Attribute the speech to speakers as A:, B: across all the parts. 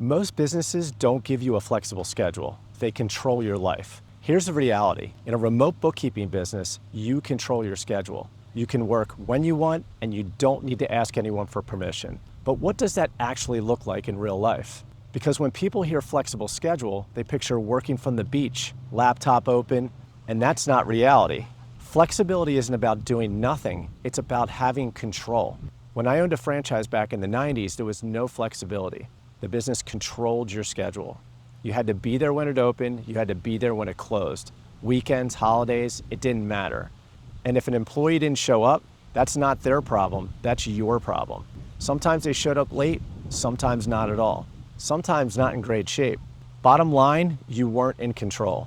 A: Most businesses don't give you a flexible schedule. They control your life. Here's the reality. In a remote bookkeeping business, you control your schedule. You can work when you want, and you don't need to ask anyone for permission. But what does that actually look like in real life? Because when people hear flexible schedule, they picture working from the beach, laptop open, and that's not reality. Flexibility isn't about doing nothing, it's about having control. When I owned a franchise back in the 90s, there was no flexibility. The business controlled your schedule. You had to be there when it opened, you had to be there when it closed. Weekends, holidays, it didn't matter. And if an employee didn't show up, that's not their problem, that's your problem. Sometimes they showed up late, sometimes not at all. Sometimes not in great shape. Bottom line, you weren't in control.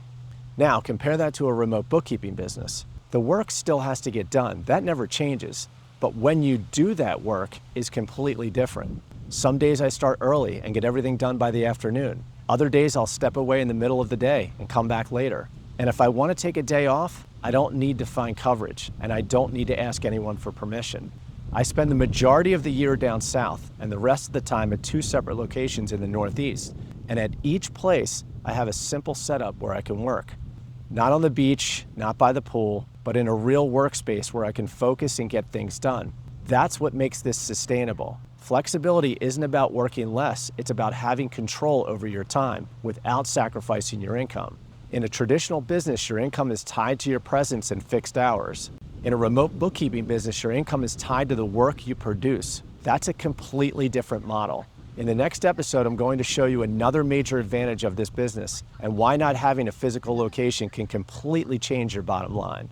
A: Now, compare that to a remote bookkeeping business. The work still has to get done. That never changes. But when you do that work is completely different. Some days I start early and get everything done by the afternoon. Other days I'll step away in the middle of the day and come back later. And if I want to take a day off, I don't need to find coverage and I don't need to ask anyone for permission. I spend the majority of the year down south and the rest of the time at 2 separate locations in the Northeast. And at each place, I have a simple setup where I can work. Not on the beach, not by the pool, but in a real workspace where I can focus and get things done. That's what makes this sustainable. Flexibility isn't about working less, it's about having control over your time without sacrificing your income. In a traditional business, your income is tied to your presence and fixed hours. In a remote bookkeeping business, your income is tied to the work you produce. That's a completely different model. In the next episode, I'm going to show you another major advantage of this business and why not having a physical location can completely change your bottom line.